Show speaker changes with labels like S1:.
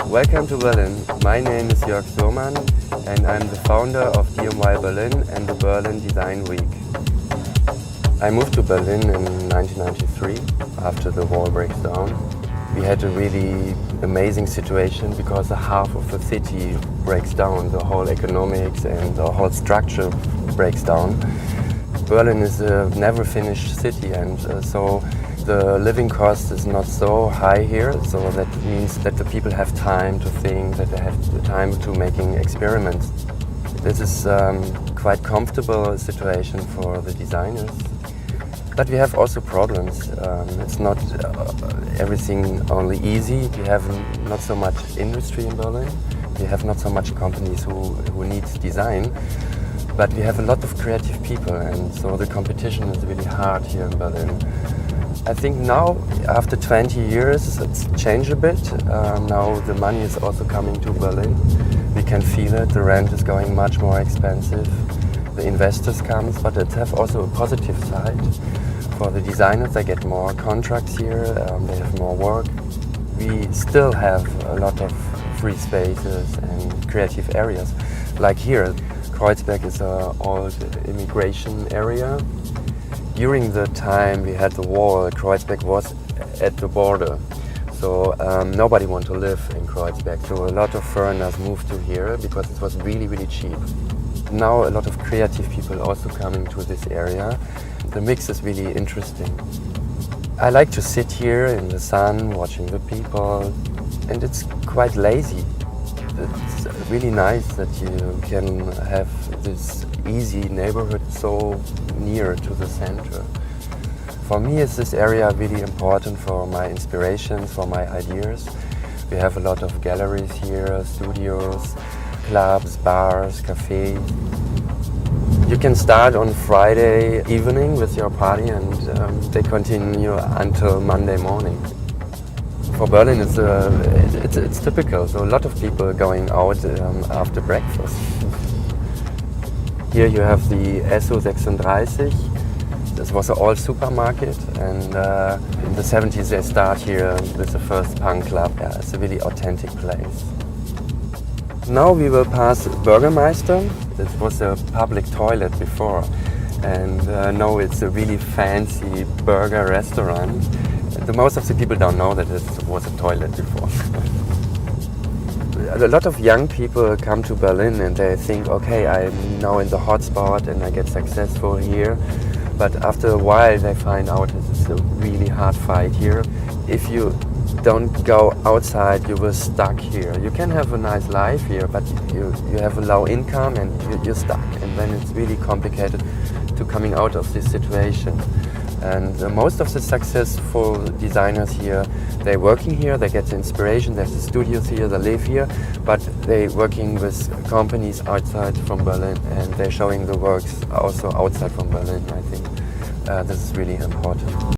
S1: Welcome to Berlin. My name is Jörg Thurmann and I'm the founder of DMY Berlin and the Berlin Design Week. I moved to Berlin in 1993 after the wall breaks down. We had a really amazing situation because the half of the city breaks down, the whole economics and the whole structure breaks down. Berlin is a never finished city and so the living cost is not so high here, so that means that the people have time to think, that they have the time to making experiments. This is quite comfortable situation for the designers. But we have also problems. It's not everything only easy. We have not so much industry in Berlin. We have not so much companies who need design. But we have a lot of creative people, and so the competition is really hard here in Berlin. I think now, after 20 years, it's changed a bit. Now the money is also coming to Berlin. We can feel it. The rent is going much more expensive. The investors come, but it has also a positive side. For the designers, they get more contracts here. They have more work. We still have a lot of free spaces and creative areas. Like here, Kreuzberg is an old immigration area. During the time we had the wall, Kreuzberg was at the border. So nobody wanted to live in Kreuzberg. So a lot of foreigners moved to here because it was really, really cheap. Now a lot of creative people also coming to this area. The mix is really interesting. I like to sit here in the sun, watching the people, and it's quite lazy. It's really nice that you can have this easy neighborhood so near to the center. For me, is this area really important for my inspirations, for my ideas. We have a lot of galleries here, studios, clubs, bars, cafes. You can start on Friday evening with your party and they continue until Monday morning. For Berlin, it's typical. So a lot of people going out after breakfast. Here you have the SO36. This was an old supermarket, and in the 70s they start here with the first punk club. Yeah, it's a really authentic place. Now we will pass Bürgermeister. This was a public toilet before, and now it's a really fancy burger restaurant. Most of the people don't know that it was a toilet before. A lot of young people come to Berlin and they think, okay, I'm now in the hotspot and I get successful here. But after a while they find out it's a really hard fight here. If you don't go outside, you will stuck here. You can have a nice life here, but you have a low income and you're stuck. And then it's really complicated to coming out of this situation. And most of the successful designers here, they're working here, they get the inspiration, there's the studios here, they live here, but they're working with companies outside from Berlin and they're showing the works also outside from Berlin. I think this is really important.